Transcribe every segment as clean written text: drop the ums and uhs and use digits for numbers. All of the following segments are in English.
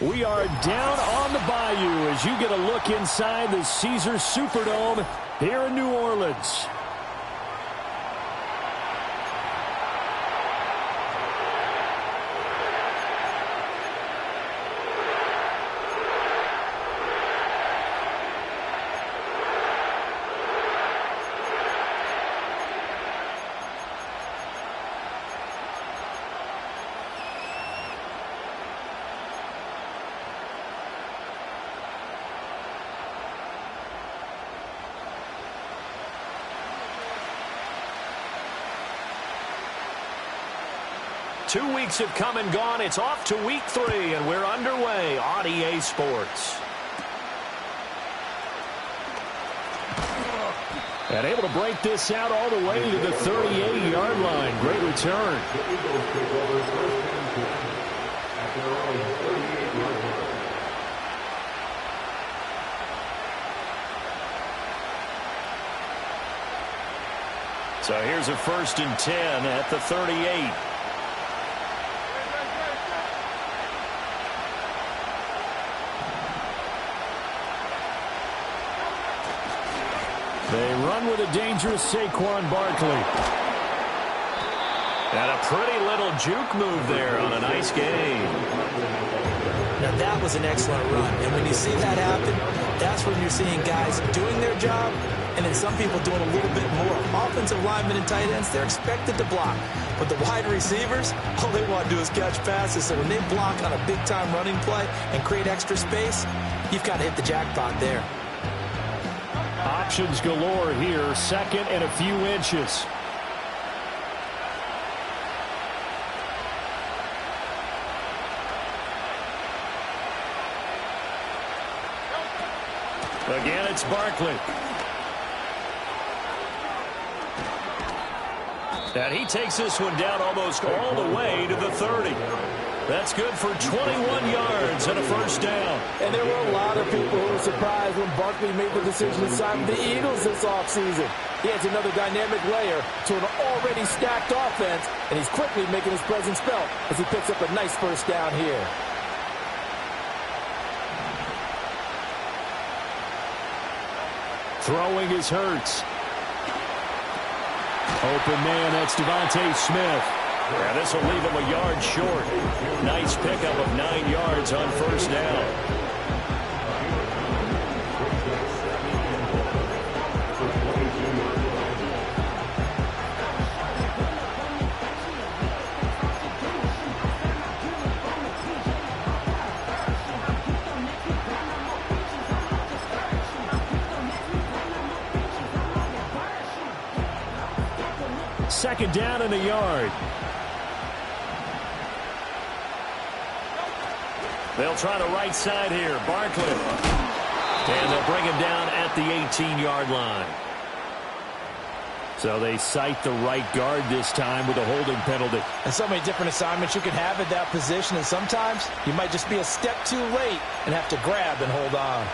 We are down on the bayou as you get a look inside the Caesars Superdome here in New Orleans. Two weeks have come and gone. It's off to week 3, and we're underway on EA Sports. And able to break this out all the way to the 38-yard line. Great return. So here's a 1st and 10 at the 38. They run with a dangerous Saquon Barkley. And a pretty little juke move there on a nice game. Now that was an excellent run. And when you see that happen, that's when you're seeing guys doing their job and then some people doing a little bit more. Offensive linemen and tight ends, they're expected to block. But the wide receivers, all they want to do is catch passes. So when they block on a big-time running play and create extra space, you've got to hit the jackpot there. Options galore here, second and a few inches. Again, it's Barkley. And he takes this one down almost all the way to the 30. That's good for 21 yards and a 1st down. And there were a lot of people who were surprised when Barkley made the decision to sign with the Eagles this offseason. He adds another dynamic layer to an already stacked offense, and he's quickly making his presence felt as he picks up a nice 1st down here. Throwing is Hurts. Open man, that's Devontae Smith. Yeah, this will leave him a yard short. Nice pickup of 9 yards on 1st down. Second down and a yard. They'll try the right side here. Barkley. And they'll bring him down at the 18-yard line. So they cite the right guard this time with a holding penalty. And so many different assignments you can have at that position, and sometimes you might just be a step too late and have to grab and hold on.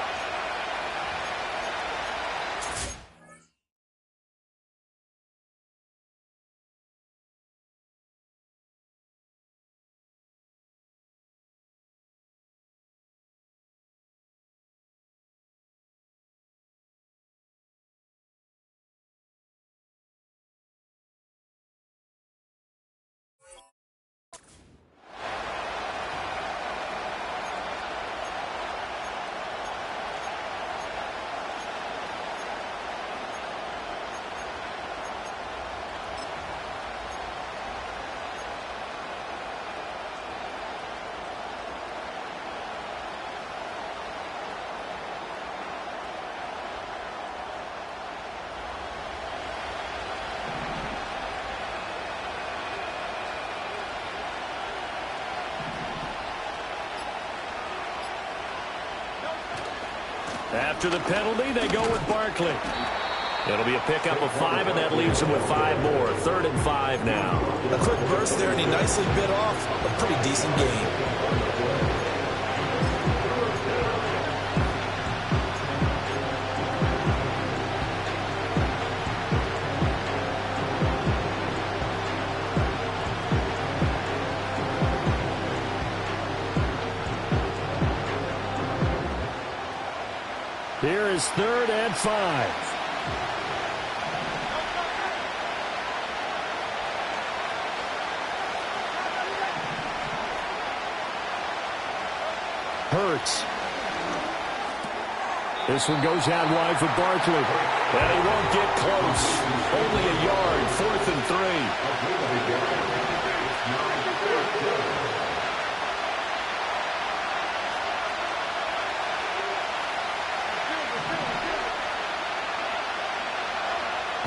After the penalty, they go with Barkley. It'll be a pickup of 5, and that leaves him with 5 more. 3rd and 5 now. A quick burst there, and he nicely bit off a pretty decent game. is 3rd and 5. Hurts. This one goes out wide for Barkley. And he won't get close. Only a yard, 4th and 3.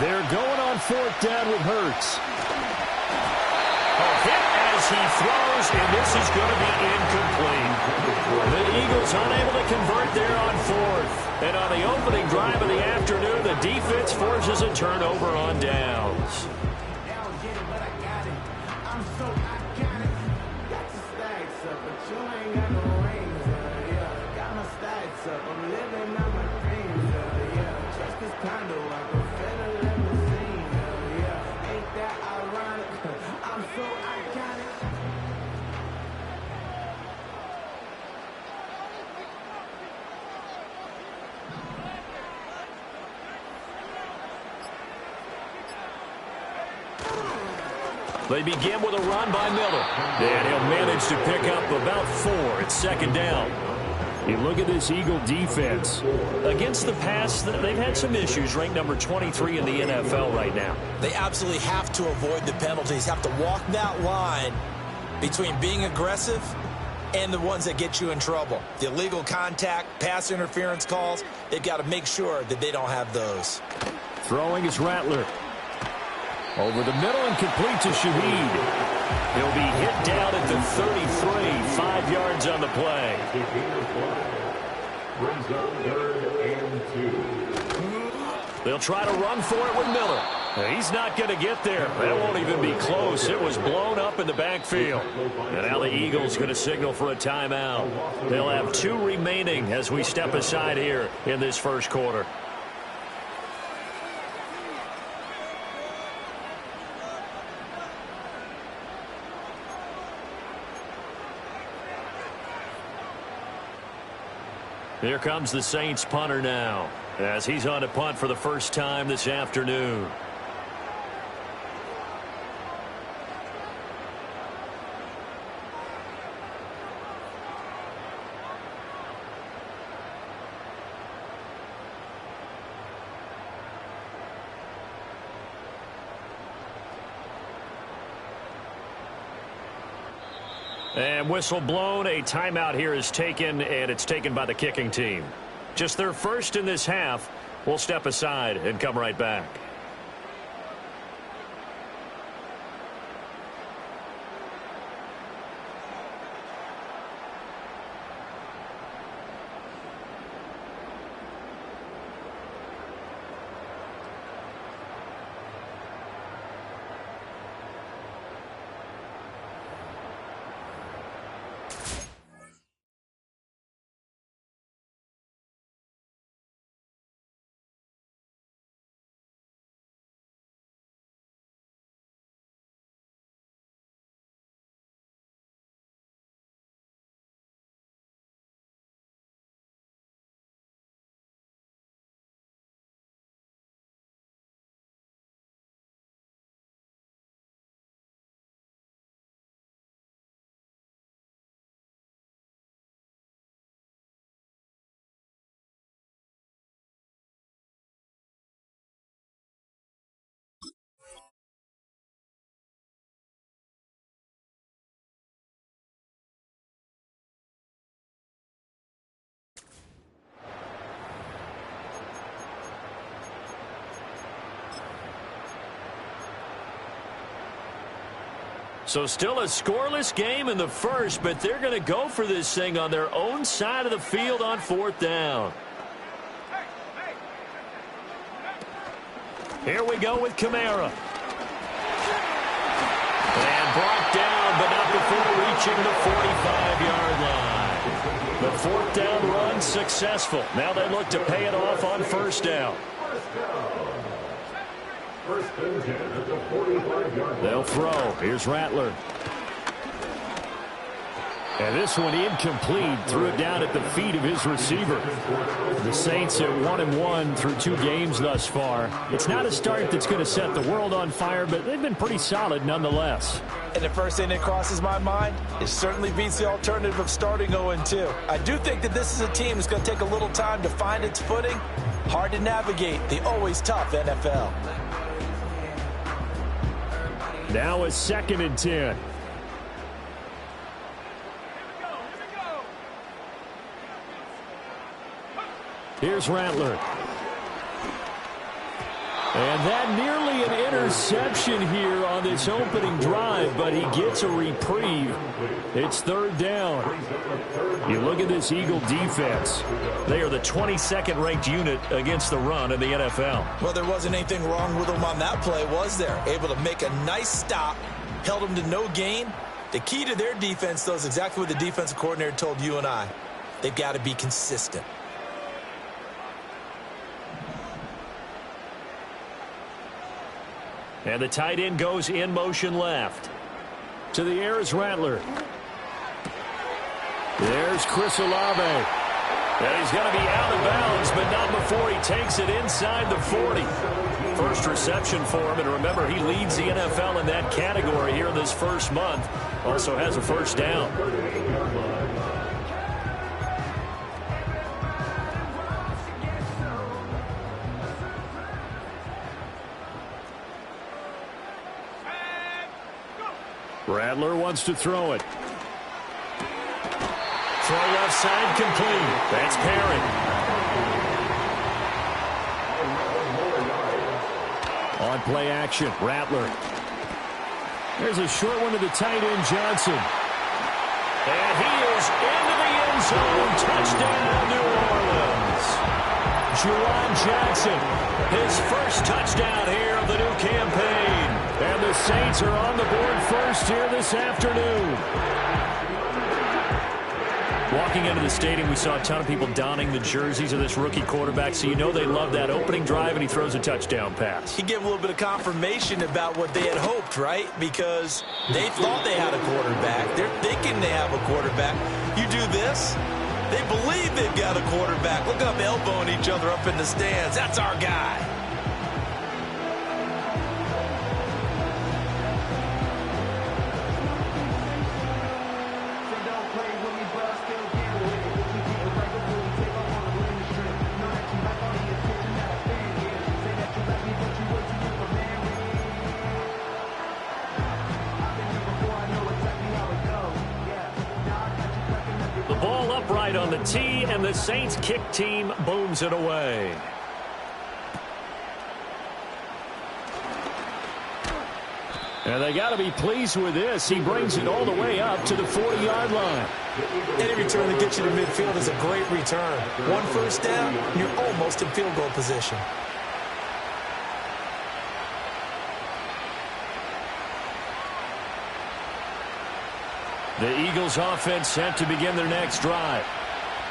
They're going on 4th down with Hurts. A hit as he throws, and this is going to be incomplete. The Eagles unable to convert there on 4th. And on the opening drive of the afternoon, the defense forces a turnover on downs. They begin with a run by Miller. And he'll manage to pick up about 4 at 2nd down. You look at this Eagle defense. Against the pass, they've had some issues, ranked number 23 in the NFL right now. They absolutely have to avoid the penalties, have to walk that line between being aggressive and the ones that get you in trouble. The illegal contact, pass interference calls, they've got to make sure that they don't have those. Throwing is Rattler. Over the middle and complete to Shaheed. He'll be hit down at the 33, 5 yards on the play. They'll try to run for it with Miller. He's not going to get there. That won't even be close. It was blown up in the backfield. And now the Eagles going to signal for a timeout. They'll have 2 remaining as we step aside here in this first quarter. Here comes the Saints punter now, as he's on to punt for the first time this afternoon. And whistle blown, a timeout here is taken, and it's taken by the kicking team. Just their first in this half. We'll step aside and come right back. So still a scoreless game in the first, but they're going to go for this thing on their own side of the field on 4th down. Here we go with Kamara. And brought down, but not before reaching the 45-yard line. The 4th down run successful. Now they look to pay it off on 1st down. They'll throw. Here's Rattler. And this one incomplete. Threw it down at the feet of his receiver. The Saints at 1-1 through 2 games thus far. It's not a start that's going to set the world on fire, but they've been pretty solid nonetheless. And the first thing that crosses my mind, it certainly beats the alternative of starting 0-2. I do think that this is a team that's going to take a little time to find its footing. Hard to navigate the always tough NFL. Now a 2nd and 10. Here's Rattler. And that nearly an interception here on this opening drive, but he gets a reprieve. It's 3rd down. You look at this Eagle defense. They are the 22nd ranked unit against the run in the NFL. Well, there wasn't anything wrong with them on that play, was there? Able to make a nice stop, held them to no gain. The key to their defense, though, is exactly what the defensive coordinator told you and I. They've got to be consistent. And the tight end goes in motion left. To the air is Rattler. There's Chris Olave. And he's going to be out of bounds, but not before he takes it inside the 40. First reception for him, and remember, he leads the NFL in that category here in this first month. Also has a first down. Rattler wants to throw it. Throw left side complete. That's Perry. On play action, Rattler. There's a short one to the tight end, Johnson. And he is into the end zone. Touchdown, New Orleans. Juwan Jackson, his first touchdown here of the new campaign. And the Saints are on the board first here this afternoon. Walking into the stadium, we saw a ton of people donning the jerseys of this rookie quarterback, so you know they love that opening drive, and he throws a touchdown pass. He gave a little bit of confirmation about what they had hoped, right? Because they thought they had a quarterback. They're thinking they have a quarterback. You do this, they believe they've got a quarterback. Look up, elbowing each other up in the stands. That's our guy. On the tee, and the Saints kick team booms it away. And they got to be pleased with this. He brings it all the way up to the 40-yard line. Any return that gets you to midfield is a great return. One first down, and you're almost in field goal position. The Eagles offense set to begin their next drive.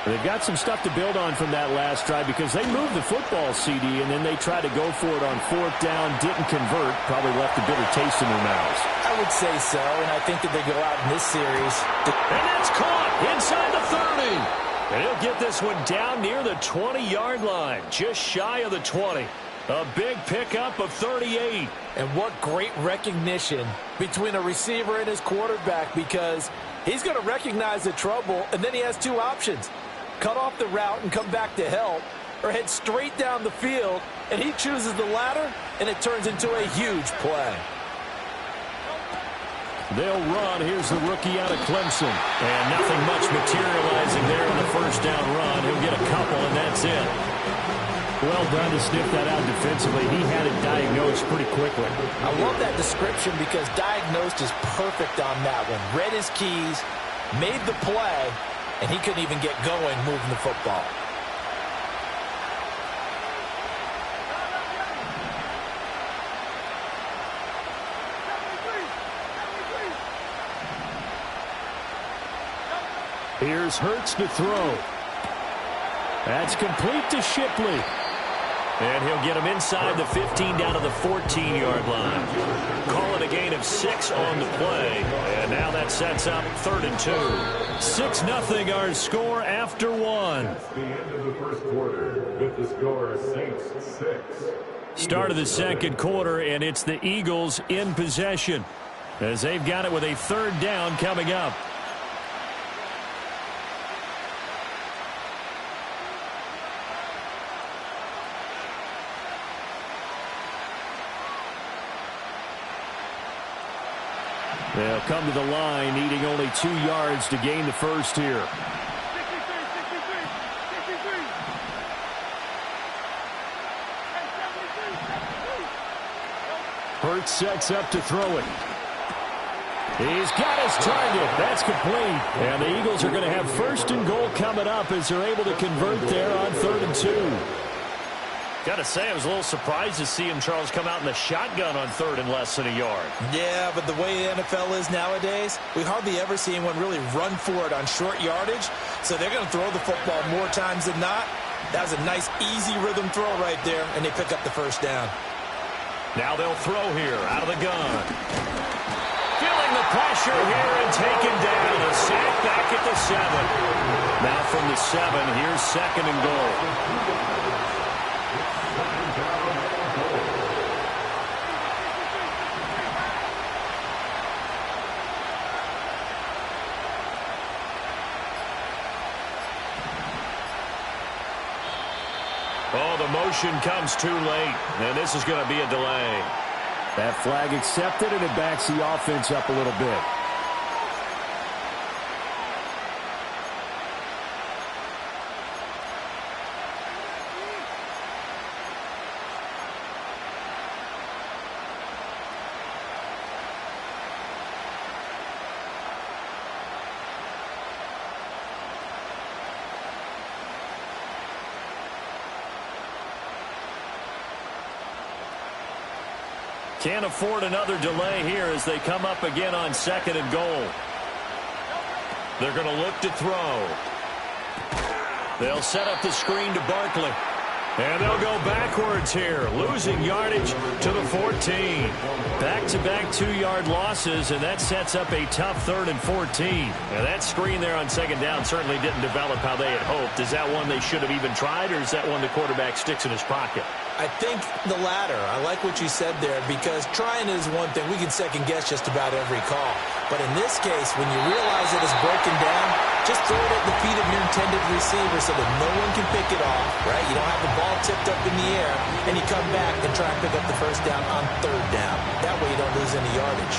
They've got some stuff to build on from that last drive because they moved the football, CD, and then they tried to go for it on 4th down, didn't convert, probably left a bitter taste in their mouths. I would say so, and I think that they go out in this series. And that's caught inside the 30. And he'll get this one down near the 20-yard line, just shy of the 20. A big pickup of 38. And what great recognition between a receiver and his quarterback, because he's going to recognize the trouble, and then he has 2 options. Cut off the route and come back to help, or head straight down the field, and he chooses the latter, and it turns into a huge play. They'll run. Here's the rookie out of Clemson. And nothing much materializing there on the first down run. He'll get a couple, and that's it. Well done to sniff that out defensively. He had it diagnosed pretty quickly. I love that description because diagnosed is perfect on that one. Read his keys, made the play, and he couldn't even get going moving the football. Here's Hurts to throw. That's complete to Shipley. And he'll get him inside the 15 down to the 14-yard line. Call it a gain of 6 on the play. And now that sets up 3rd and 2. 6-0 our score after 1. That's the end of the first quarter with the score Saints 6. Start of the second quarter, and it's the Eagles in possession as they've got it with a 3rd down coming up. They'll come to the line, needing only 2 yards to gain the first here. Hurts sets up to throw it. He's got his target. That's complete. And the Eagles are going to have 1st and goal coming up as they're able to convert there on 3rd and 2. Got to say, I was a little surprised to see him, Charles, come out in the shotgun on 3rd and less than a yard. Yeah, but the way the NFL is nowadays, we hardly ever see anyone really run for it on short yardage. So they're going to throw the football more times than not. That was a nice, easy rhythm throw right there, and they pick up the 1st down. Now they'll throw here out of the gun. Feeling the pressure here and taken down. A sack back at the 7. Now from the 7, here's 2nd and goal. Oh, the motion comes too late, and this is going to be a delay. That flag accepted, and it backs the offense up a little bit. Can't afford another delay here as they come up again on 2nd and goal. They're going to look to throw. They'll set up the screen to Barkley. And they'll go backwards here, losing yardage to the 14. Back-to-back 2-yard losses, and that sets up a tough 3rd and 14. Now that screen there on 2nd down certainly didn't develop how they had hoped. Is that one they should have even tried, or is that one the quarterback sticks in his pocket? I think the latter. I like what you said there, because trying is one thing. We can second-guess just about every call. But in this case, when you realize it is broken down, just throw it at the feet of your intended receiver so that no one can pick it off, right? You don't have the ball tipped up in the air, and you come back and try and pick up the 1st down on 3rd down. That way you don't lose any yardage.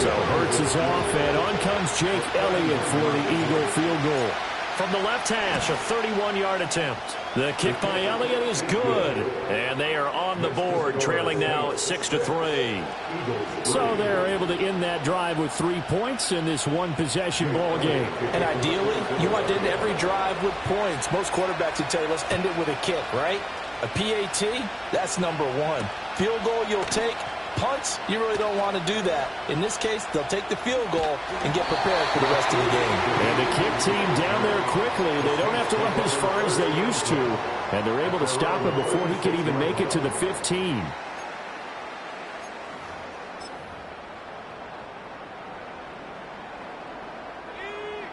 So Hurts is off, and on comes Jake Elliott for the Eagle field goal. From the left hash, a 31-yard attempt. The kick by Elliott is good. And they are on the board, trailing now 6-3. So they're able to end that drive with 3 points in this one-possession ball game. And ideally, you want to end every drive with points. Most quarterbacks would tell you, let's end it with a kick, right? A PAT, that's number 1. Field goal you'll take. Punts, you really don't want to do that. In this case, they'll take the field goal and get prepared for the rest of the game. And the kick team down there quickly. They don't have to run as far as they used to. And they're able to stop him before he can even make it to the 15.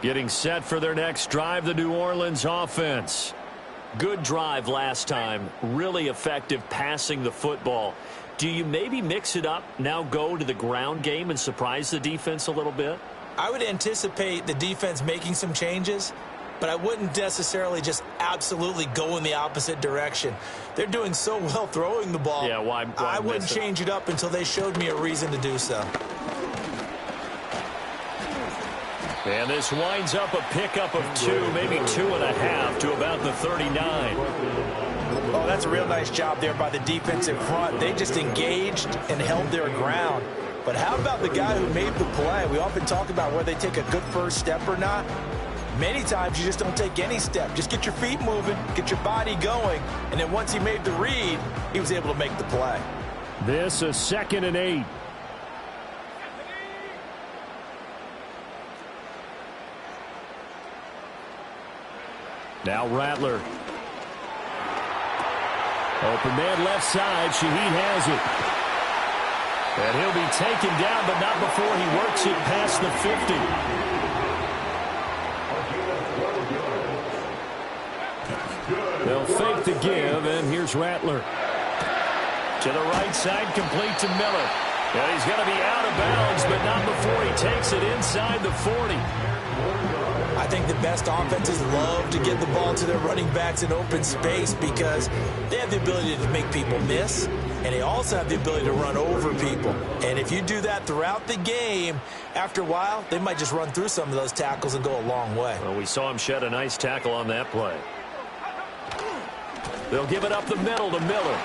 Getting set for their next drive, the New Orleans offense. Good drive last time. Really effective passing the football. Do you maybe mix it up, now go to the ground game and surprise the defense a little bit? I would anticipate the defense making some changes, but I wouldn't necessarily just absolutely go in the opposite direction. They're doing so well throwing the ball. Yeah, why I wouldn't change it up until they showed me a reason to do so. And this winds up a pickup of 2, maybe 2.5 to about the 39. Oh, that's a real nice job there by the defensive front. They just engaged and held their ground. But how about the guy who made the play? We often talk about whether they take a good first step or not. Many times you just don't take any step. Just get your feet moving, get your body going, and then once he made the read, he was able to make the play. This a 2nd and 8. Now Rattler. Open man left side. Shaheed has it. And he'll be taken down, but not before he works it past the 50. They'll fake the give, and here's Rattler. To the right side, complete to Miller. And he's going to be out of bounds, but not before he takes it inside the 40. I think the best offenses love to get the ball to their running backs in open space because they have the ability to make people miss, and they also have the ability to run over people. And if you do that throughout the game, after a while, they might just run through some of those tackles and go a long way. Well, we saw him shed a nice tackle on that play. They'll give it up the middle to Miller.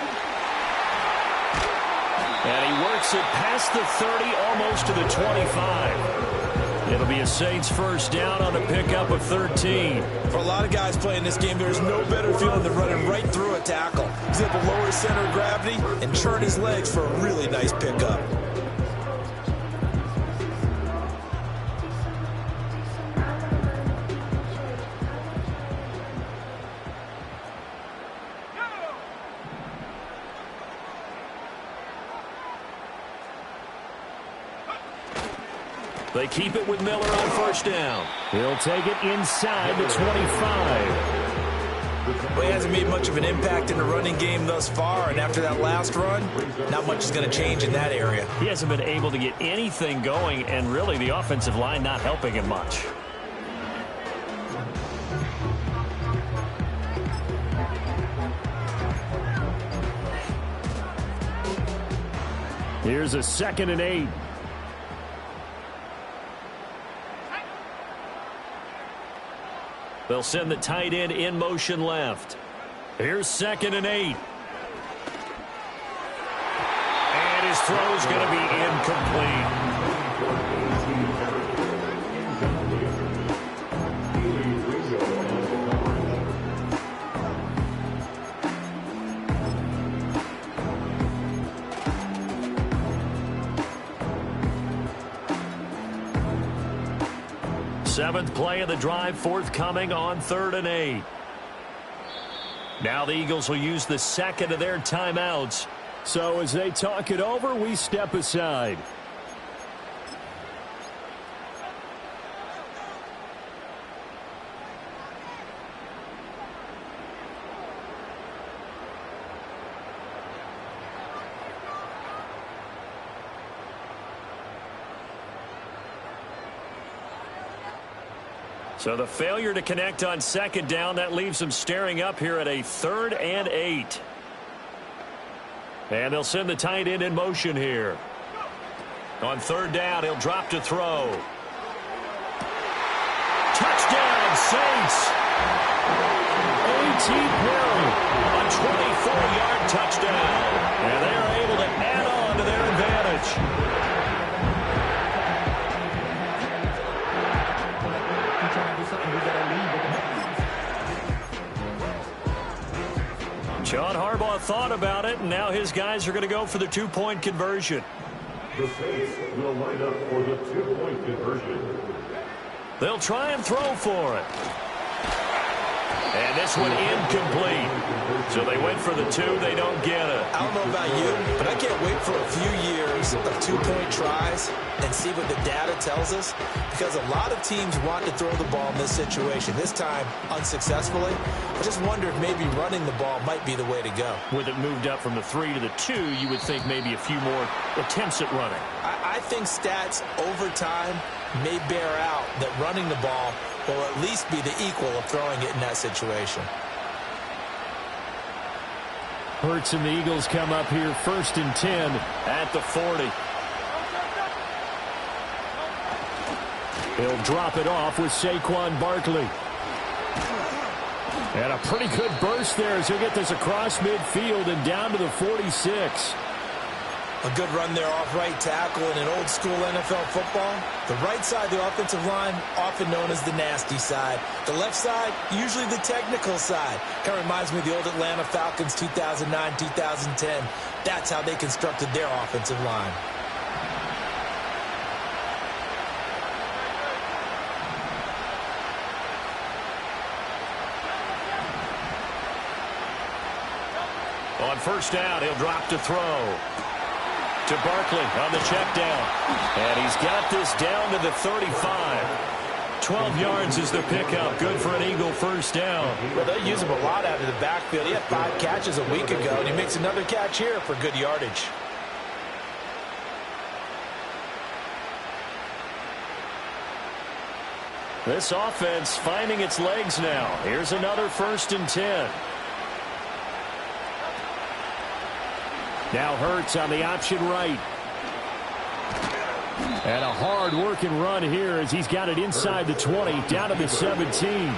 And he works it past the 30, almost to the 25. It'll be a Saints first down on a pickup of 13. For a lot of guys playing this game, there's no better feeling than running right through a tackle. He's able to lower his center of gravity and turn his legs for a really nice pickup. They keep it with Miller on first down. He'll take it inside the 25. Well, he hasn't made much of an impact in the running game thus far, and after that last run, not much is going to change in that area. He hasn't been able to get anything going, and really the offensive line not helping him much. Here's a 2nd and 8. They'll send the tight end in motion left. Here's 2nd and 8. And his throw's going to be incomplete. 7th play of the drive, forthcoming on 3rd and 8. Now the Eagles will use the second of their timeouts. So as they talk it over, we step aside. So the failure to connect on 2nd down, that leaves them staring up here at a 3rd and 8. And they'll send the tight end in motion here. On 3rd down, he'll drop to throw. Touchdown, Saints! A.T. Perry. A 24-yard touchdown. And they are able to add on to their advantage. John Harbaugh thought about it, and now his guys are going to go for the 2-point conversion. The Saints will line up for the 2-point conversion. They'll try and throw for it. And this one incomplete. So they went for the 2. They don't get it. I don't know about you, but I can't wait for a few years of 2-point tries and see what the data tells us, because a lot of teams want to throw the ball in this situation. This time, unsuccessfully. I just wonder if maybe running the ball might be the way to go. With it moved up from the 3 to the 2, you would think maybe a few more attempts at running. I think stats over time may bear out that running the ball will at least be the equal of throwing it in that situation. Hurts and the Eagles come up here 1st and 10 at the 40. He'll drop it off with Saquon Barkley. And a pretty good burst there as he'll get this across midfield and down to the 46. A good run there off right tackle in an old-school NFL football. The right side of the offensive line, often known as the nasty side. The left side, usually the technical side. Kind of reminds me of the old Atlanta Falcons 2009, 2010. That's how they constructed their offensive line. On first down, he'll drop to throw. To Barkley on the check down. And he's got this down to the 35. 12 yards is the pickup. Good for an Eagle first down. Well, they use him a lot out of the backfield. He had 5 catches a week ago, and he makes another catch here for good yardage. This offense finding its legs now. Here's another 1st and 10. Now Hurts on the option right. And a hard-working run here as he's got it inside the 20, down to the 17.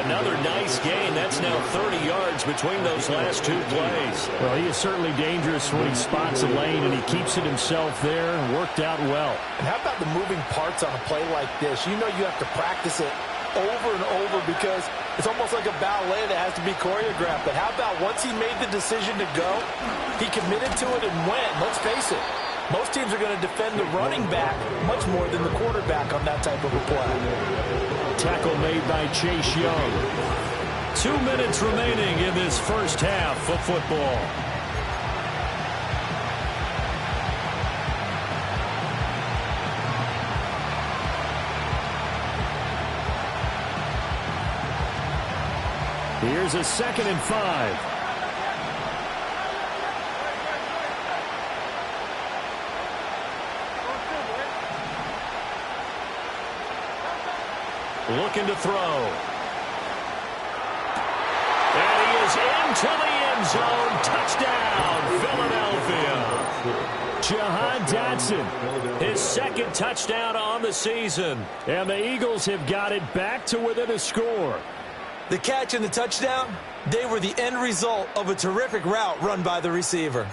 Another nice gain. That's now 30 yards between those last 2 plays. Well, he is certainly dangerous when he spots a lane, and he keeps it himself there and worked out well. And how about the moving parts on a play like this? You know you have to practice it over and over because it's almost like a ballet that has to be choreographed. But how about once he made the decision to go, he committed to it and went. Let's face it, most teams are going to defend the running back much more than the quarterback on that type of a play. Tackle made by Chase Young. 2 minutes remaining in this first half of football. Here's a 2nd and 5. Looking to throw. And he is into the end zone. Touchdown, Philadelphia. Jahan Dotson, His 2nd touchdown on the season. and the Eagles have got it back to within a score. The catch and the touchdown, they were the end result of a terrific route run by the receiver.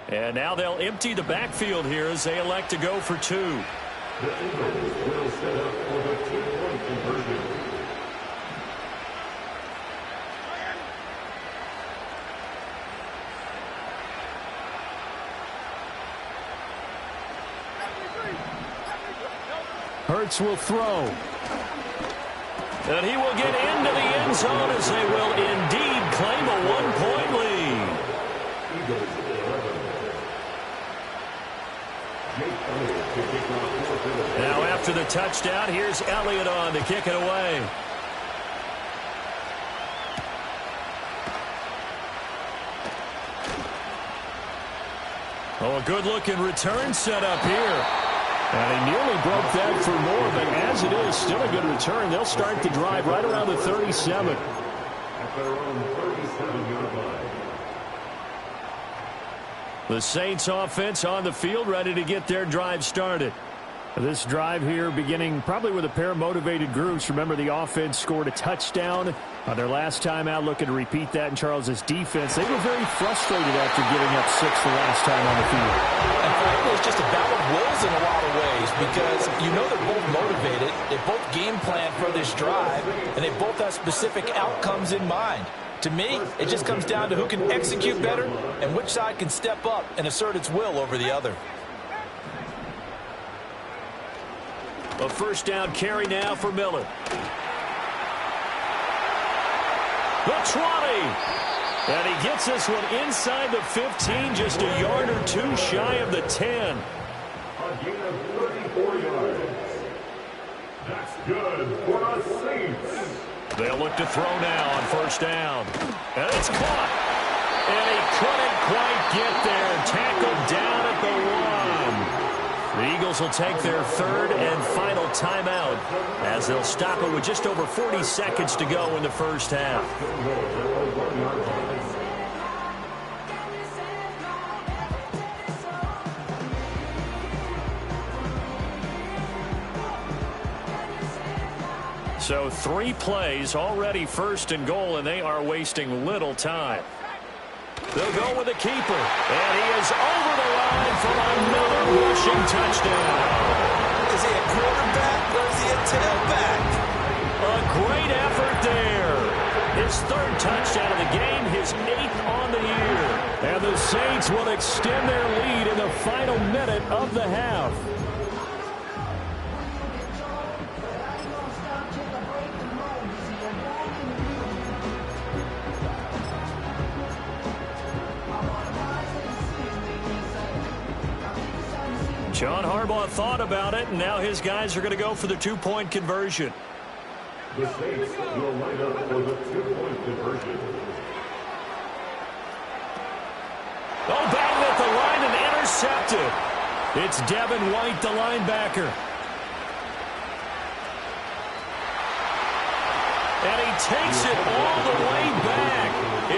And now they'll empty the backfield here as they elect to go for 2. The Eagles will set up for the 2-point conversion. Hurts will throw. And he will get into the end zone as they will indeed claim a 1-point lead. Eagles 11. Now after the touchdown, here's Elliott on to kick it away. Oh, a good-looking return set up here. And he nearly broke that for more, but as it is, still a good return. They'll start the drive right around the 37. At their own 37-yard line. The Saints offense on the field, ready to get their drive started. This drive here beginning probably with a pair of motivated groups. Remember, the offense scored a touchdown on their last time out, looking to repeat that in Charles's defense. They were very frustrated after giving up 6 the last time on the field. And frankly, it's just a battle of wills in a lot of ways because you know they're both motivated. They both game plan for this drive, and they both have specific outcomes in mind. To me, it just comes down to who can execute better and which side can step up and assert its will over the other. A first down carry now for Miller. The 20. And he gets this one inside the 15, just a yard or 2 shy of the 10. A gain of 34 yards. That's good for the Saints. They'll look to throw now on first down. And it's caught. And he couldn't quite get there. Tackled down at the 1. The Eagles will take their 3rd and final timeout as they'll stop it with just over 40 seconds to go in the first half. So 3 plays, already 1st and goal, and they are wasting little time. They'll go with the keeper, and he is over the line for another rushing touchdown. Is he a quarterback or is he a tailback? A great effort there. His third touchdown of the game, his 8th on the year. And the Saints will extend their lead in the final minute of the half. John Harbaugh thought about it, and now his guys are going to go for the two-point conversion. The Saints will line up for the two-point conversion. Oh, banged at the line and intercepted. It's Devin White, the linebacker. And he takes it all the way back.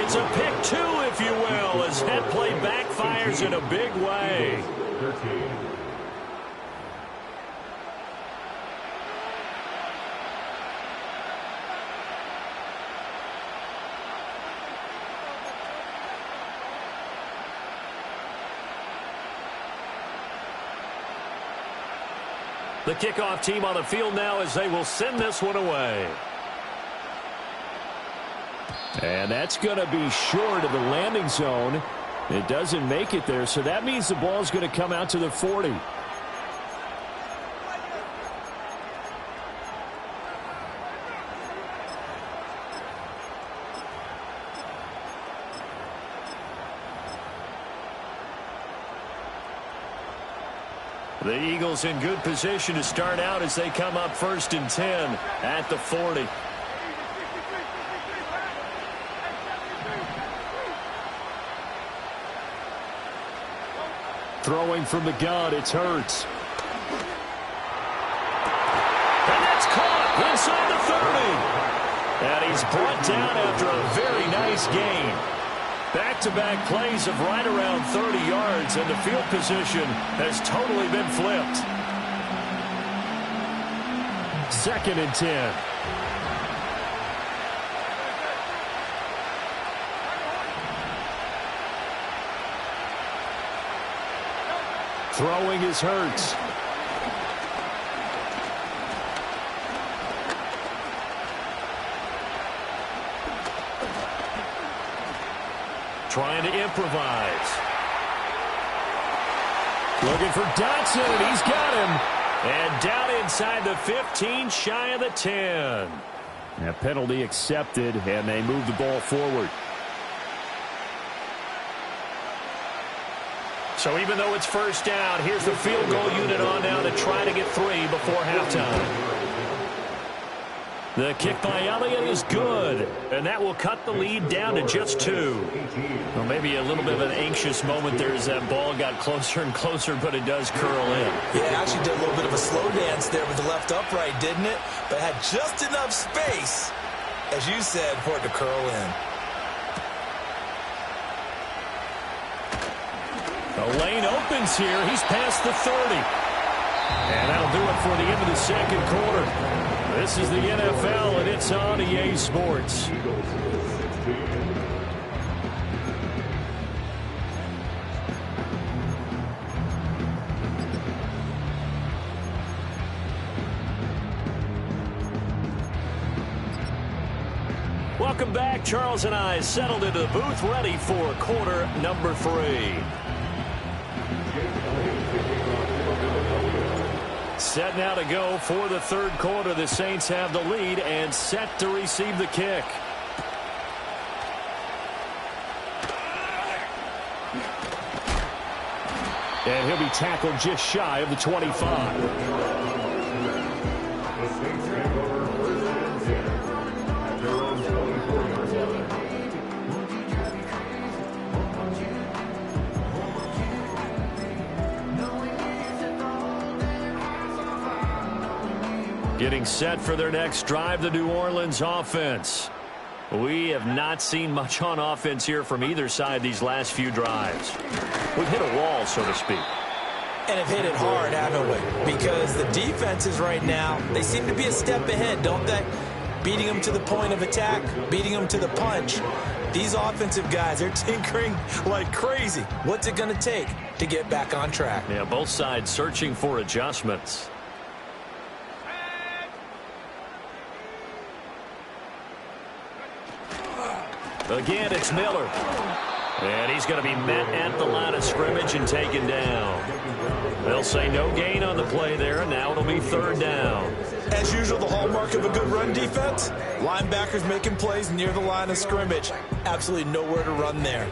It's a pick two, if you will, as that play backfires in a big way. 13. The kickoff team on the field now as they will send this one away. And that's going to be short of the landing zone. It doesn't make it there, so that means the ball is going to come out to the 40. The Eagles in good position to start out as they come up 1st and 10 at the 40. Throwing from the gun, it's Hurts. And that's caught inside the 30. And he's brought down after a very nice gain. Back-to-back plays of right around 30 yards, and the field position has totally been flipped. 2nd and 10. Throwing is Hurts. Trying to improvise. Looking for Dotson, and he's got him. And down inside the 15, shy of the 10. That penalty accepted, and they move the ball forward. So even though it's 1st down, here's the field goal unit on now to try to get 3 before halftime. The kick by Elliott is good, and that will cut the lead down to just 2. Well, maybe a little bit of an anxious moment there as that ball got closer and closer, but it does curl in. Yeah, actually did a little bit of a slow dance there with the left upright, didn't it? But had just enough space, as you said, for it to curl in. The lane opens here. He's past the 30. And that'll do it for the end of the 2nd quarter. This is the NFL, and it's on EA Sports. Welcome back. Charles and I settled into the booth, ready for quarter number 3. Set now to go for the 3rd quarter. The Saints have the lead and set to receive the kick. And he'll be tackled just shy of the 25. The Saints take over 1st and 10 at their own 24-yard line. Getting set for their next drive, the New Orleans offense. We have not seen much on offense here from either side these last few drives. We've hit a wall, so to speak. And have hit it hard, haven't we? Because the defenses right now, they seem to be a step ahead, don't they? Beating them to the point of attack, beating them to the punch. These offensive guys, they're tinkering like crazy. What's it going to take to get back on track? Yeah, both sides searching for adjustments. Again, it's Miller. And he's going to be met at the line of scrimmage and taken down. They'll say no gain on the play there, and now it'll be third down. As usual, the hallmark of a good run defense, linebackers making plays near the line of scrimmage. Absolutely nowhere to run there.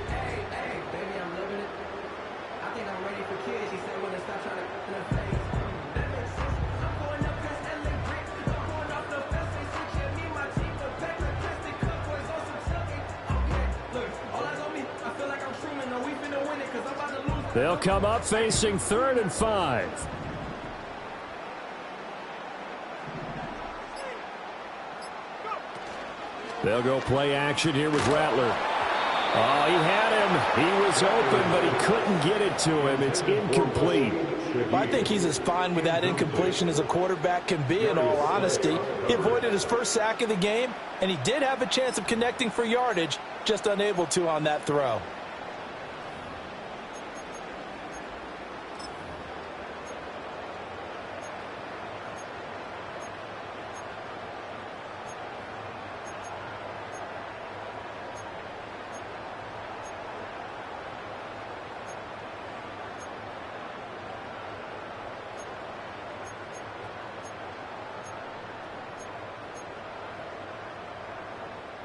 They'll come up facing 3rd and 5. They'll go play action here with Rattler. Oh, he had him. He was open, but he couldn't get it to him. It's incomplete. Well, I think he's as fine with that incompletion as a quarterback can be, in all honesty. He avoided his first sack of the game, and he did have a chance of connecting for yardage, just unable to on that throw.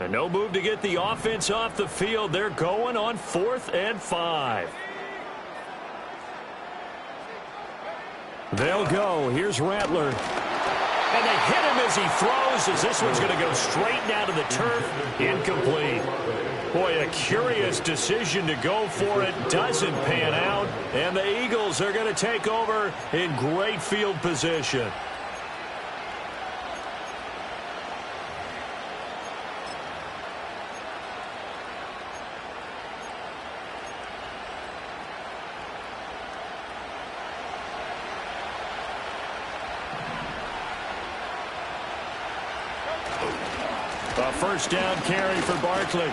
And no move to get the offense off the field. They're going on 4th and 5. They'll go. Here's Rattler. And they hit him as he throws, as this one's going to go straight down to the turf. Incomplete. Boy, a curious decision to go for it. Doesn't pan out. And the Eagles are going to take over in great field position. A first down carry for Barkley.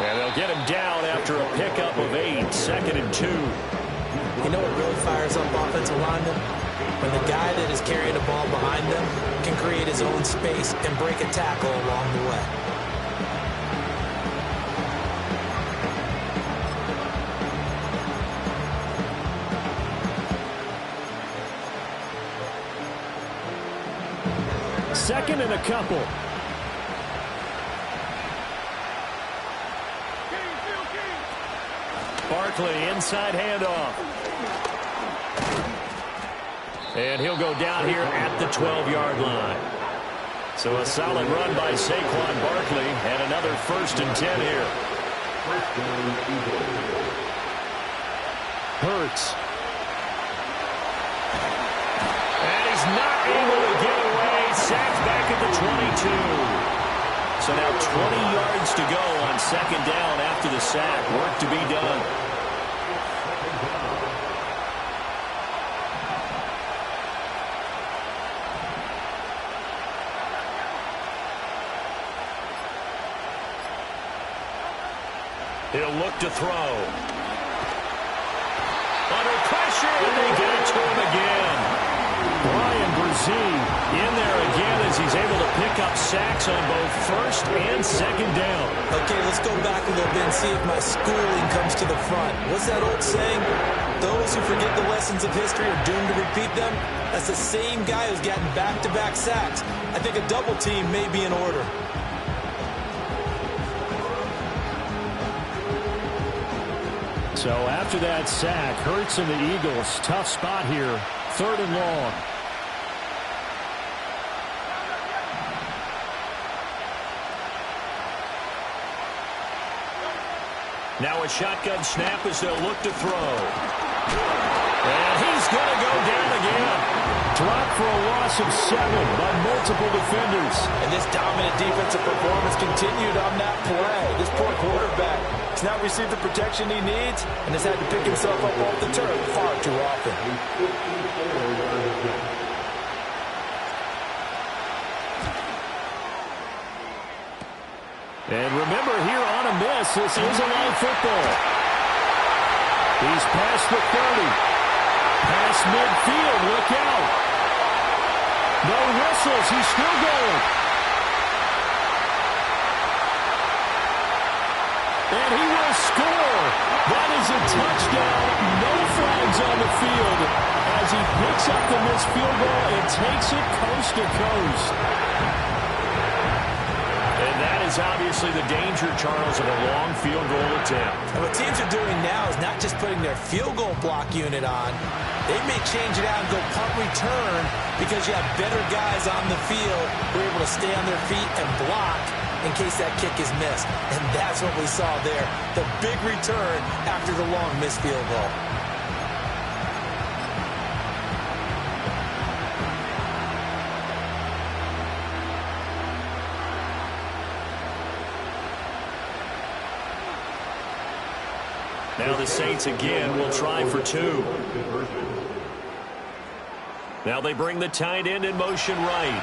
And they'll get him down after a pickup of 8, 2nd and 2. You know what really fires up offensive linemen? When the guy that is carrying the ball behind them can create his own space and break a tackle along the way. Second and a couple. Barkley, inside handoff. And he'll go down here at the 12-yard line. So a solid run by Saquon Barkley, and another 1st and 10 here. Hurts. And he's not able to get away. Sacked back at the 22. So now 20 yards to go on 2nd down after the sack. Work to be done. He'll look to throw. Under pressure, and they get it to him again. Brian Brzee in there again as he's able to pick up sacks on both 1st and 2nd down. Okay, let's go back a little bit and see if my schooling comes to the front. What's that old saying? Those who forget the lessons of history are doomed to repeat them. That's the same guy who's gotten back-to-back sacks. I think a double team may be in order. So after that sack, Hurts and the Eagles, tough spot here, 3rd and long. Now a shotgun snap as they'll look to throw. And he's going to go down again. Dropped for a loss of 7 by multiple defenders. And this dominant defensive performance continued on that play. This poor quarterback has not received the protection he needs and has had to pick himself up off the turf far too often. And remember, here on a miss, this is a live football. He's past the 30. Past midfield, look out. No whistles, he's still going. And he will score. That is a touchdown. No flags on the field as he picks up the missed field goal and takes it coast to coast. And that is obviously the danger, Charles, of a long field goal attempt. And what teams are doing now is not just putting their field goal block unit on. They may change it out and go punt return because you have better guys on the field who are able to stay on their feet and block in case that kick is missed. And that's what we saw there, the big return after the long missed field goal. Now the Saints again will try for two. Now they bring the tight end in motion right.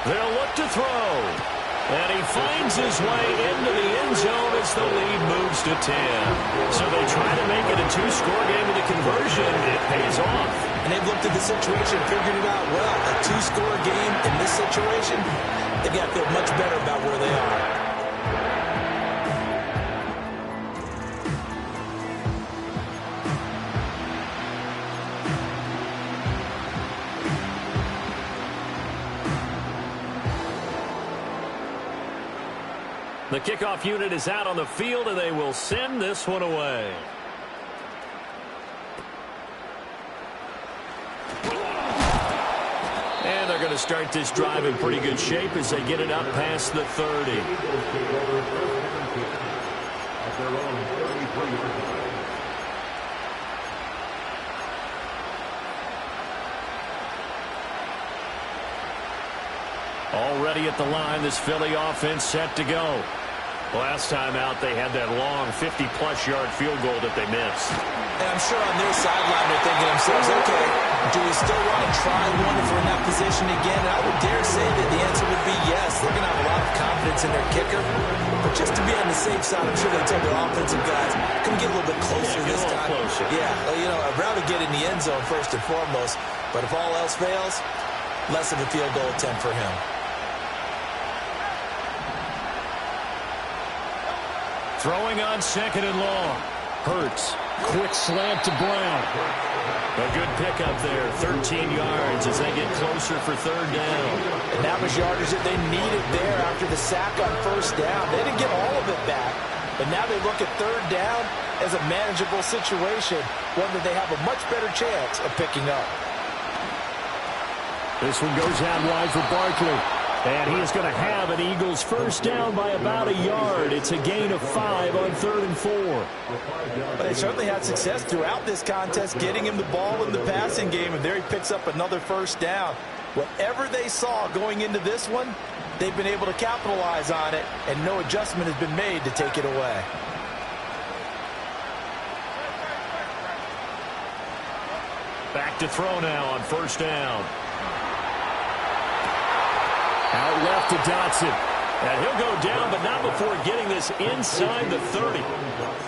They'll look to throw. And he finds his way into the end zone as the lead moves to 10. So they try to make it a two-score game with a conversion. It pays off. And they've looked at the situation, figured it out well. A two-score game in this situation, they've got to feel much better about where they are. The kickoff unit is out on the field, and they will send this one away. And they're going to start this drive in pretty good shape as they get it up past the 30. Already at the line, this Philly offense set to go. Last time out, they had that long 50-plus yard field goal that they missed. And I'm sure on their sideline they're thinking to themselves, okay, do we still want to try one if we're in that position again? And I would dare say that the answer would be yes. They're going to have a lot of confidence in their kicker. But just to be on the safe side, I'm sure they told their offensive guys, come get a little bit closer this time. Closer. Yeah, well, you know, I'd rather get in the end zone first and foremost. But if all else fails, less of a field goal attempt for him. Throwing on second and long. Hurts. Quick slant to Brown. A good pickup there. 13 yards as they get closer for third down. And that was yardage that they needed there after the sack on first down. They didn't get all of it back. But now they look at third down as a manageable situation, one that they have a much better chance of picking up. This one goes out wide for Barkley. And he is going to have an Eagles first down by about a yard. It's a gain of 5 on 3rd and 4. But they certainly had success throughout this contest, getting him the ball in the passing game, and there he picks up another first down. Whatever they saw going into this one, they've been able to capitalize on it, and no adjustment has been made to take it away. Back to throw now on first down. Out left to Dotson. And he'll go down, but not before getting this inside the 30.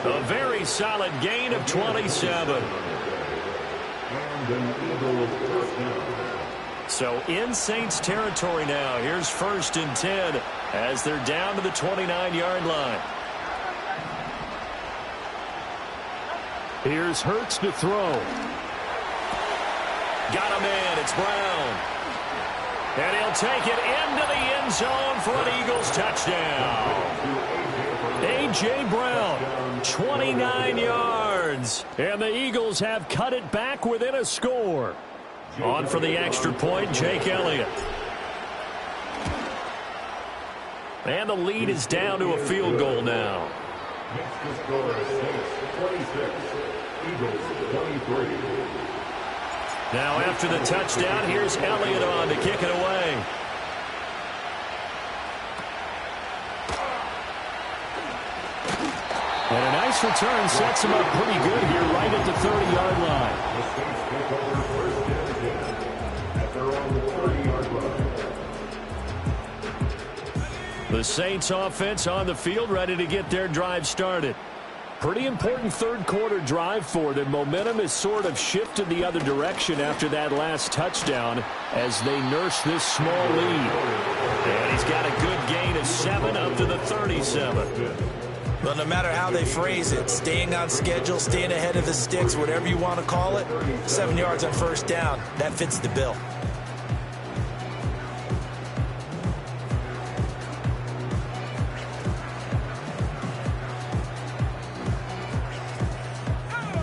A very solid gain of 27. So in Saints territory now. Here's 1st and 10 as they're down to the 29-yard line. Here's Hurts to throw. Got him in. It's Brown. And he'll take it into the end zone for an Eagles touchdown. A.J. Brown, 29 yards. And the Eagles have cut it back within a score. On for the extra point, Jake Elliott. And the lead is down to a field goal now. Next score is 26, Eagles 23. Now after the touchdown, here's Elliott on to kick it away. And a nice return sets him up pretty good here right at the 30-yard line. The Saints offense on the field ready to get their drive started. Pretty important third-quarter drive for them. Momentum has sort of shifted the other direction after that last touchdown as they nurse this small lead. And he's got a good gain of 7 up to the 37. Well, no matter how they phrase it, staying on schedule, staying ahead of the sticks, whatever you want to call it, 7 yards on first down, that fits the bill.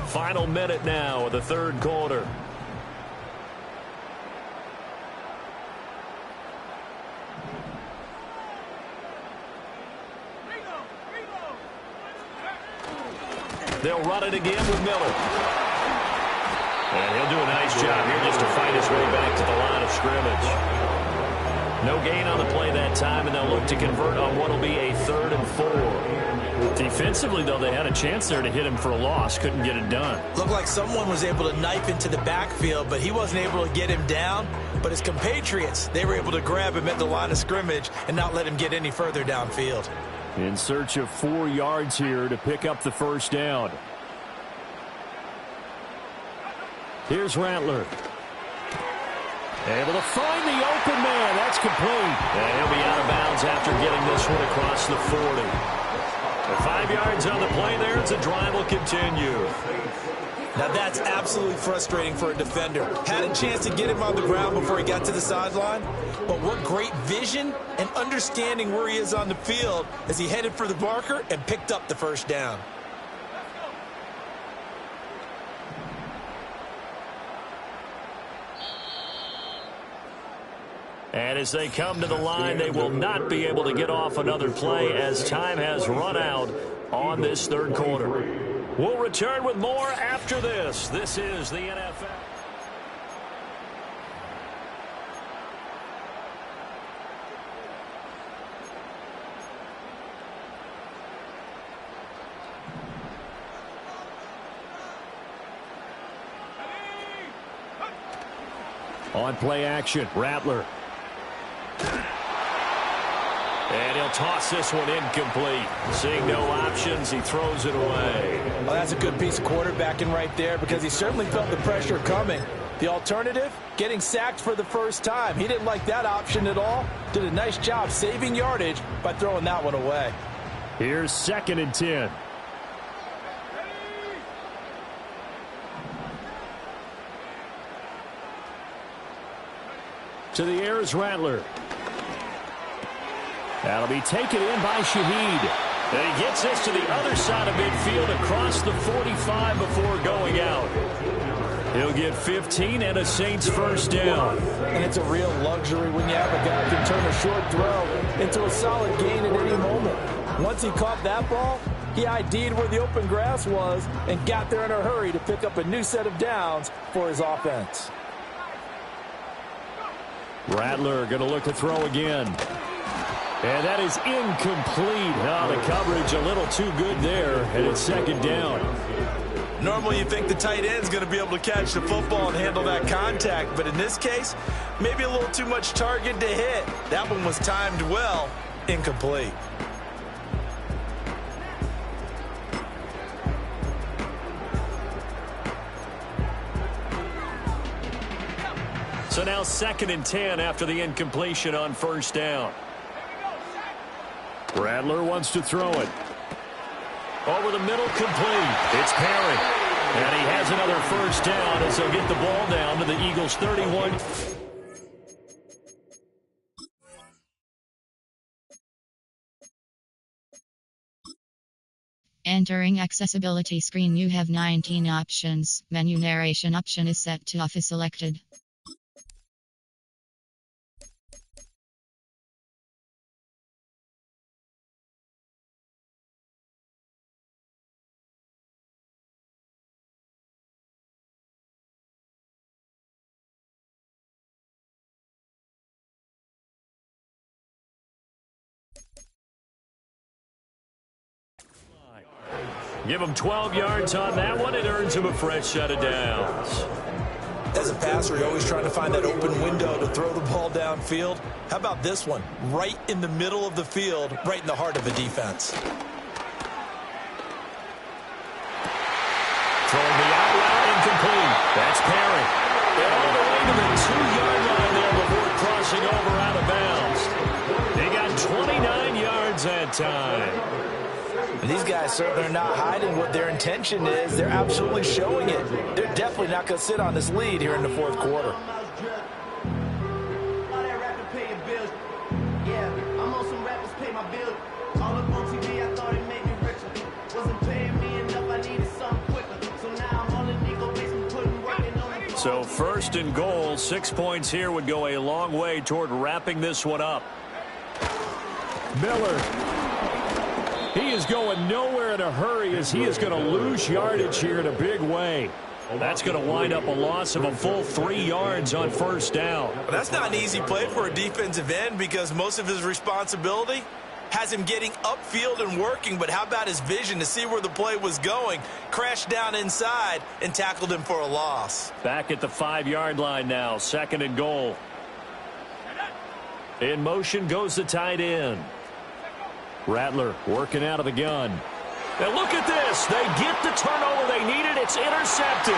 Final minute now of the third quarter. They'll run it again with Miller. And he'll do a nice job here just to fight his way back to the line of scrimmage. No gain on the play that time, and they'll look to convert on what will be a 3rd and 4. Defensively, though, they had a chance there to hit him for a loss. Couldn't get it done. Looked like someone was able to knife into the backfield, but he wasn't able to get him down. But his compatriots, they were able to grab him at the line of scrimmage and not let him get any further downfield. In search of 4 yards here to pick up the first down. Here's Rattler. Able to find the open man. That's complete. And he'll be out of bounds after getting this one across the 40. 5 yards on the play there as the drive will continue. Now that's absolutely frustrating for a defender. Had a chance to get him on the ground before he got to the sideline, but what great vision and understanding where he is on the field as he headed for the marker and picked up the first down. And as they come to the line, they will not be able to get off another play as time has run out on this third quarter. We'll return with more after this. This is the NFL. On play action, Rattler. And he'll toss this one incomplete. Seeing no options, he throws it away. Well, that's a good piece of quarterbacking right there because he certainly felt the pressure coming. The alternative, getting sacked for the first time. He didn't like that option at all. Did a nice job saving yardage by throwing that one away. Here's 2nd and 10. To the air is Rattler. That'll be taken in by Shaheed. And he gets this to the other side of midfield across the 45 before going out. He'll get 15 and a Saints first down. And it's a real luxury when you have a guy who can turn a short throw into a solid gain at any moment. Once he caught that ball, he ID'd where the open grass was and got there in a hurry to pick up a new set of downs for his offense. Rattler going to look to throw again. And that is incomplete. Oh, the coverage a little too good there, and it's 2nd down. Normally you think the tight end's going to be able to catch the football and handle that contact, but in this case, maybe a little too much target to hit. That one was timed well, incomplete. So now 2nd and 10 after the incompletion on first down. Rattler wants to throw it. Over the middle, complete. It's Perry. And he has another first down as he'll get the ball down to the Eagles' 31. Entering accessibility screen, you have 19 options. Menu narration option is set to off is selected. Give him 12 yards on that one. It earns him a fresh set of downs. As a passer, you're always trying to find that open window to throw the ball downfield. How about this one? Right in the middle of the field, right in the heart of the defense. Throwing the out route, incomplete. That's Perry. And all the way to the 2-yard line there before crossing over out of bounds. They got 29 yards that time. And these guys certainly are not hiding what their intention is. They're absolutely showing it. They're definitely not going to sit on this lead here in the fourth quarter. So first and goal, 6 points here would go a long way toward wrapping this one up. Miller. He is going nowhere in a hurry as he is going to lose yardage here in a big way. That's going to wind up a loss of a full 3 yards on first down. Well, that's not an easy play for a defensive end because most of his responsibility has him getting upfield and working, but how about his vision to see where the play was going, crashed down inside, and tackled him for a loss. Back at the 5-yard line now, second and goal. In motion goes the tight end. Rattler working out of the gun. And look at this. They get the turnover they needed. It's intercepted.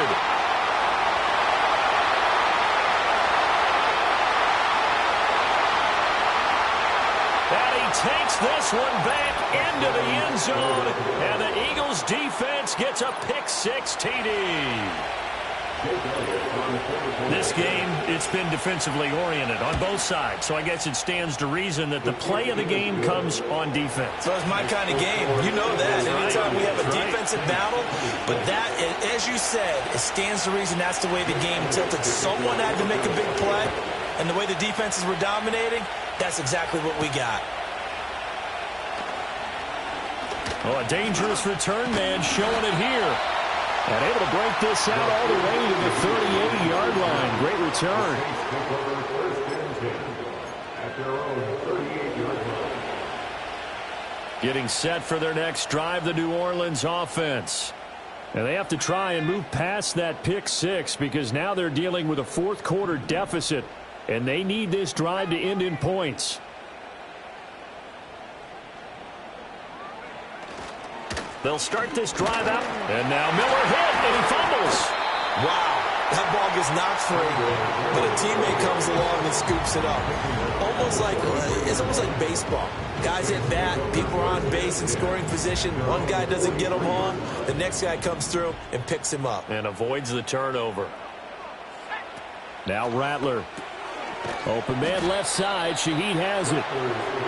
And he takes this one back into the end zone. And the Eagles defense gets a pick-6 TD. This game, it's been defensively oriented on both sides, so I guess it stands to reason that the play of the game comes on defense. So it's my kind of game. You know that. Anytime we have a defensive battle, but that, as you said, it stands to reason that's the way the game tilted. Someone had to make a big play, and the way the defenses were dominating, that's exactly what we got. Oh, a dangerous return man showing it here. And able to break this out all the way to the 38-yard line. Great return. Getting set for their next drive, the New Orleans offense. And they have to try and move past that pick-6 because now they're dealing with a fourth-quarter deficit, and they need this drive to end in points. They'll start this drive out. And now Miller hit, and he fumbles. Wow, that ball gets knocked free, but a teammate comes along and scoops it up. It's almost like baseball. Guys at bat, people are on base in scoring position. One guy doesn't get him home. The next guy comes through and picks him up. And avoids the turnover. Now Rattler. Open man left side. Shaheed has it.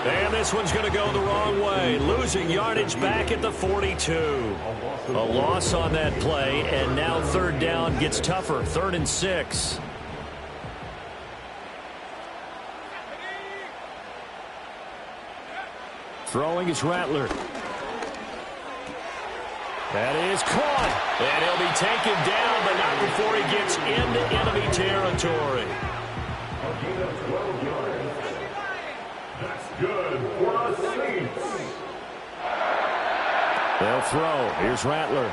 And this one's going to go the wrong way. Losing yardage back at the 42. A loss on that play, and now third down gets tougher. 3rd and 6. Throwing is Rattler. That is caught. And he'll be taken down, but not before he gets into enemy territory. That's good for the Saints. They'll throw. Here's Rattler.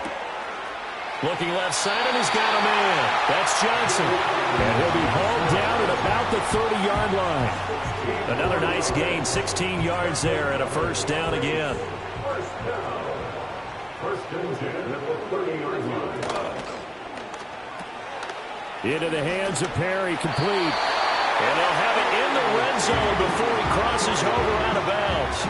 Looking left side, and he's got a man. That's Johnson. And he'll be hauled down at about the 30-yard line. Another nice gain, 16 yards there, and a first down again. First and 10 at the 30-yard line. Into the hands of Perry, complete. And they'll have it in the red zone before he crosses over out of bounds.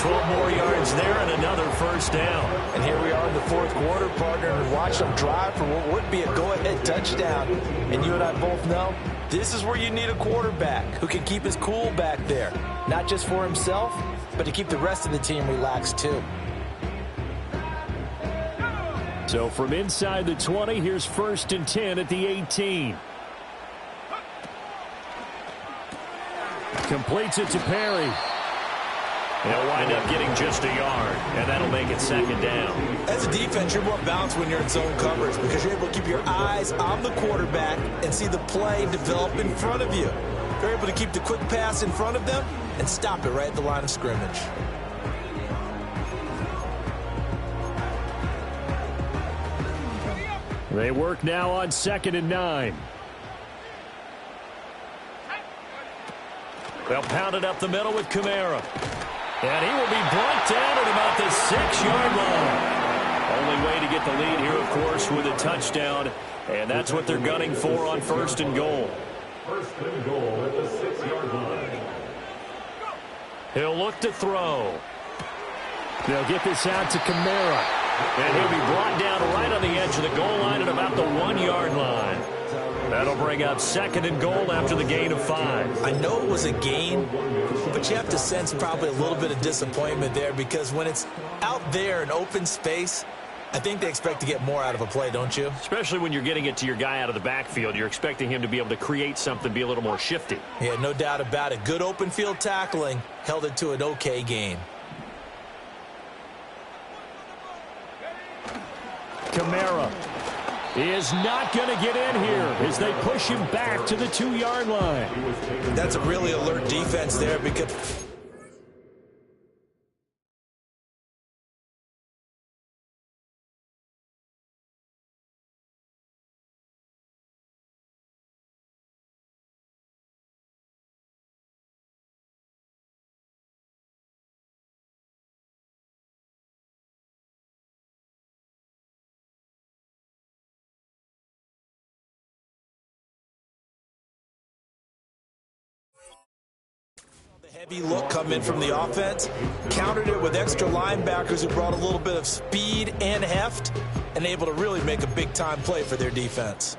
12 more yards there and another first down. And here we are in the fourth quarter, partner, and watch them drive for what would be a go-ahead touchdown. And you and I both know this is where you need a quarterback who can keep his cool back there. Not just for himself, but to keep the rest of the team relaxed too. So from inside the 20, here's 1st and 10 at the 18. Completes it to Perry. He'll wind up getting just a yard, and that'll make it 2nd down. As a defense, you're more balanced when you're in zone coverage because you're able to keep your eyes on the quarterback and see the play develop in front of you. You're able to keep the quick pass in front of them and stop it right at the line of scrimmage. They work now on 2nd and 9. They'll pound it up the middle with Kamara. And he will be brought down at about the 6-yard line. Only way to get the lead here, of course, with a touchdown. And that's what they're gunning for on 1st and goal. 1st and goal at the 6-yard line. He'll look to throw. They'll get this out to Kamara. And he'll be brought down right on the edge of the goal line at about the 1-yard line. That'll bring up 2nd and goal after the gain of 5. I know it was a gain, but you have to sense probably a little bit of disappointment there because when it's out there in open space, I think they expect to get more out of a play, don't you? Especially when you're getting it to your guy out of the backfield. You're expecting him to be able to create something, be a little more shifty. Yeah, no doubt about it. Good open field tackling held it to an okay gain. Kamara is not going to get in here as they push him back to the 2-yard line. That's a really alert defense there because... heavy look come in from the offense, countered it with extra linebackers who brought a little bit of speed and heft, and able to really make a big-time play for their defense.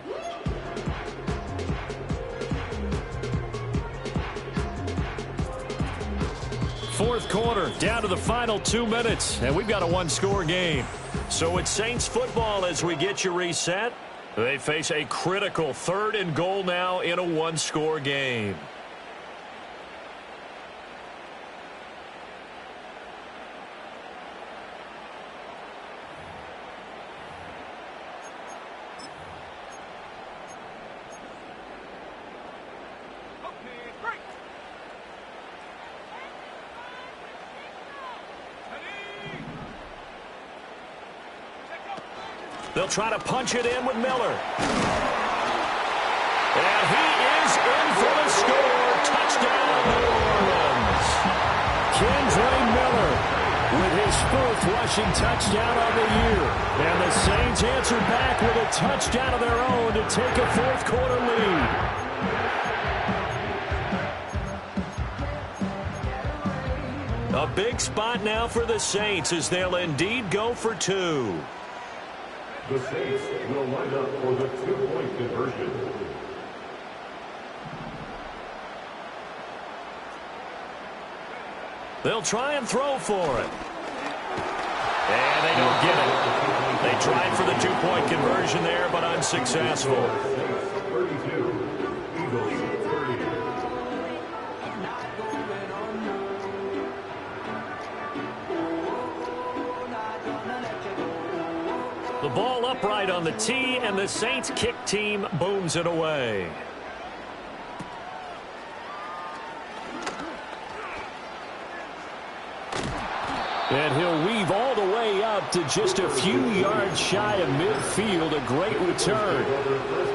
Fourth quarter, down to the final 2 minutes, and we've got a 1-score game. So it's Saints football as we get you reset. They face a critical 3rd and goal now in a 1-score game. They'll try to punch it in with Miller. And he is in for the score. Touchdown, New Orleans. Kendre Miller with his 4th rushing touchdown of the year. And the Saints answer back with a touchdown of their own to take a 4th quarter lead. A big spot now for the Saints as they'll indeed go for 2. The Saints will line up for the 2-point conversion. They'll try and throw for it. And they don't get it. They tried for the 2-point conversion there, but unsuccessful. 32, Eagles 30. The ball upright on the tee, and the Saints kick team booms it away. And he'll weave all the way up to just a few yards shy of midfield. A great return.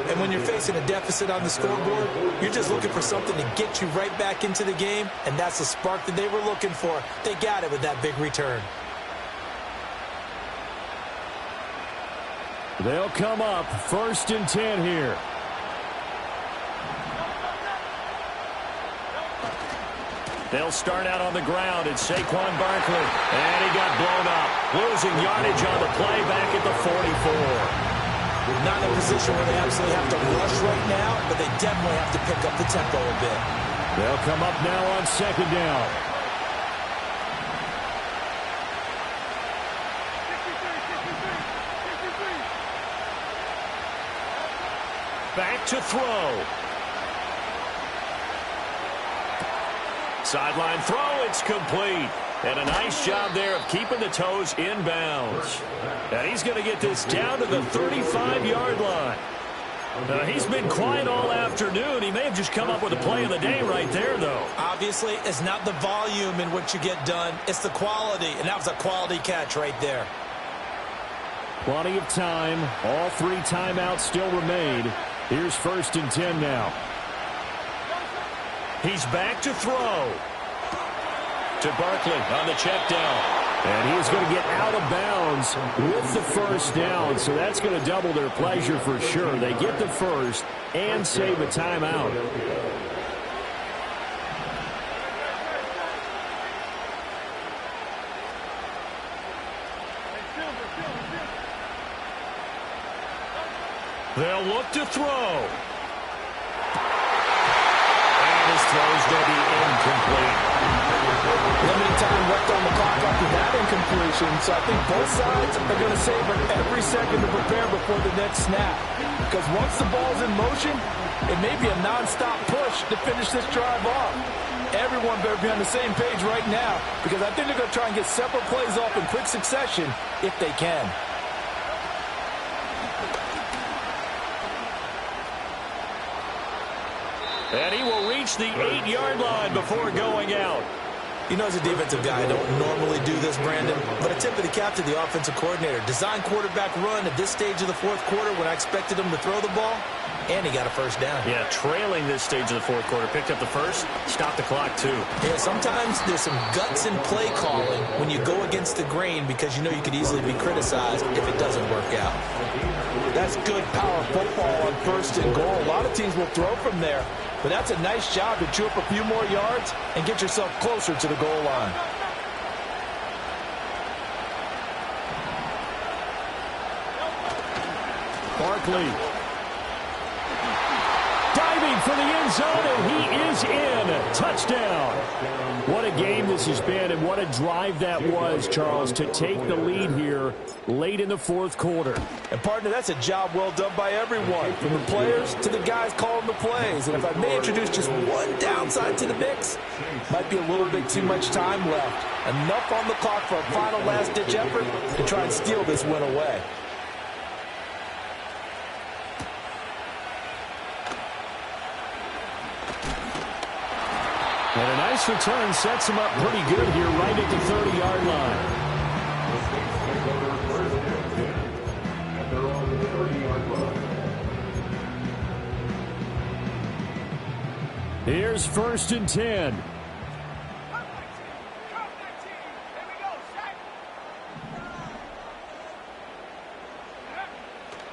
And when you're facing a deficit on the scoreboard, you're just looking for something to get you right back into the game, and that's the spark that they were looking for. They got it with that big return. They'll come up 1st and 10 here. They'll start out on the ground. It's Saquon Barkley. And he got blown up. Losing yardage on the play back at the 44. Not in a position where they absolutely have to rush right now, but they definitely have to pick up the tempo a bit. They'll come up now on 2nd down. Back to throw. Sideline throw, it's complete. And a nice job there of keeping the toes inbounds. And he's going to get this down to the 35-yard line. He's been quiet all afternoon. He may have just come up with a play of the day right there, though. Obviously, it's not the volume in which you get done. It's the quality, and that was a quality catch right there. Plenty of time. All 3 timeouts still remain. Here's 1st and 10 now. He's back to throw. To Barkley on the check down. And he's going to get out of bounds with the 1st down, so that's going to double their pleasure for sure. They get the 1st and save a timeout. They'll look to throw. And his throw's going to be incomplete. Limited time left on the clock after that incompletion, so I think both sides are going to savor every second to prepare before the next snap. Because once the ball's in motion, it may be a non-stop push to finish this drive off. Everyone better be on the same page right now, because I think they're going to try and get several plays off in quick succession if they can. And he will reach the 8-yard line before going out. You know, as a defensive guy, I don't normally do this, Brandon, but I tip of the cap to the offensive coordinator. Design quarterback run at this stage of the fourth quarter when I expected him to throw the ball, and he got a first down. Yeah, trailing this stage of the fourth quarter. Picked up the first, stopped the clock, too. Yeah, sometimes there's some guts in play calling when you go against the grain because you know you could easily be criticized if it doesn't work out. That's good power football on first and goal. A lot of teams will throw from there, but that's a nice job to chew up a few more yards and get yourself closer to the goal line. Barkley. Diving for the end zone, and he is in. Touchdown. What a game this has been, and what a drive that was, Charles, to take the lead here late in the fourth quarter. And, partner, that's a job well done by everyone, from the players to the guys calling the plays. And if I may introduce just one downside to the mix, might be a little bit too much time left. Enough on the clock for a final last-ditch effort to try and steal this win away. And a nice return sets him up pretty good here right at the 30-yard line. Here's 1st and 10.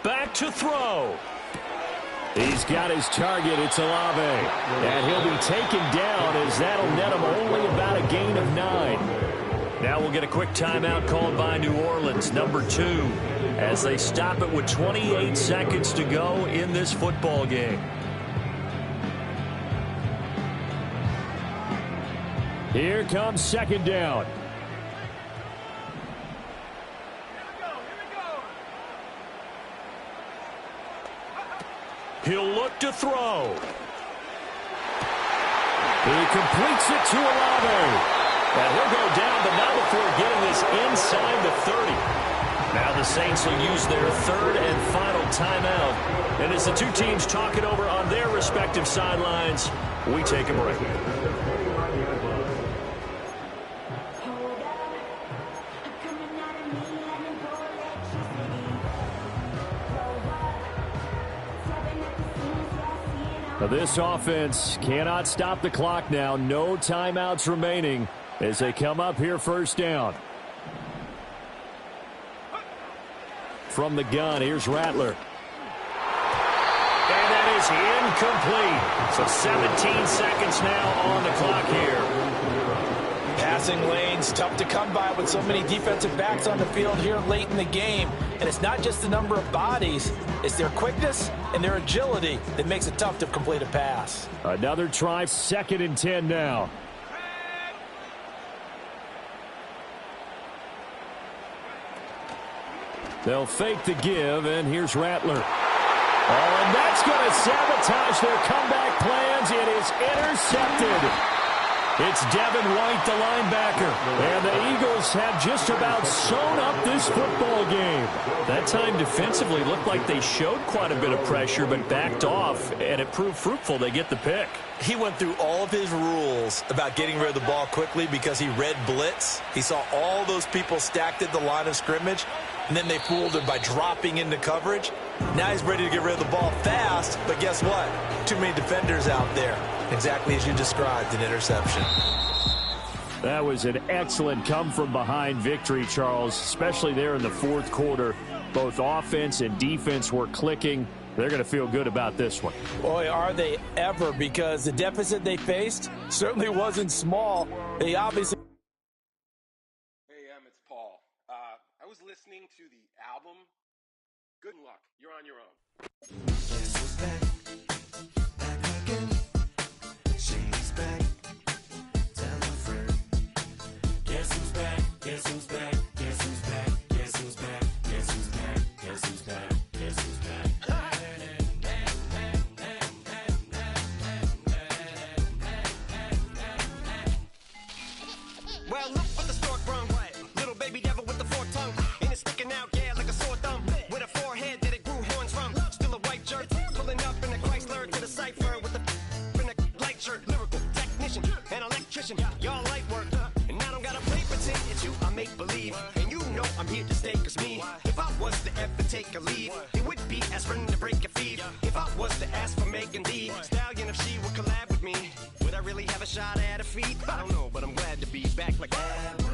Back to throw. He's got his target. It's Olave. And he'll be taken down as that'll net him only about a gain of 9. Now we'll get a quick timeout called by New Orleans, number 2, as they stop it with 28 seconds to go in this football game. Here comes 2nd down. He'll look to throw. He completes it to Olave. And he'll go down, but not before getting this inside the 30. Now the Saints will use their 3rd and final timeout. And as the two teams talk it over on their respective sidelines, we take a break. This offense cannot stop the clock now. No timeouts remaining as they come up here 1st down. From the gun, here's Rattler. And that is incomplete. So 17 seconds now on the clock here. Passing lanes, tough to come by with so many defensive backs on the field here late in the game. And it's not just the number of bodies, it's their quickness and their agility that makes it tough to complete a pass. Another try, 2nd and 10 now. They'll fake the give, and here's Rattler. Oh, and that's going to sabotage their comeback plans. It is intercepted. It's Devin White, the linebacker. And the Eagles have just about sewn up this football game. That time defensively looked like they showed quite a bit of pressure but backed off, and it proved fruitful. They get the pick. He went through all of his rules about getting rid of the ball quickly because he read blitz. He saw all those people stacked at the line of scrimmage, and then they fooled him by dropping into coverage. Now he's ready to get rid of the ball fast, but guess what? Too many defenders out there. Exactly as you described, an interception. That was an excellent come-from-behind victory, Charles, especially there in the fourth quarter. Both offense and defense were clicking. They're going to feel good about this one. Boy, are they ever, because the deficit they faced certainly wasn't small. They obviously... Hey, it's Paul. I was those listening to the album, good luck. You're on your own. Guess who's back? Back again. She's back. Tell a friend. Guess who's back? Guess who's back? Guess who's back? Guess who's back? Guess who's back? Guess who's back? Guess who's back? Well, look what the stork brung. Little baby devil with the forked tongue. And it's sticking out, yeah, like a sore thumb. With a forehead that it grew horns from. Still a white jerk. Pulling up in a Chrysler to the cipher with the in a light shirt. Lyrical technician, an electrician. Y'all light work. And I don't gotta play pretend. It's you, I make believe. And you know I'm here to stay, cause me. If I was to ever take a leave, it would be aspirin to break a feed. If I was to ask for Megan D Stallion, if she would collab with me, would I really have a shot at a feat? I don't know, but I'm glad to be back like that.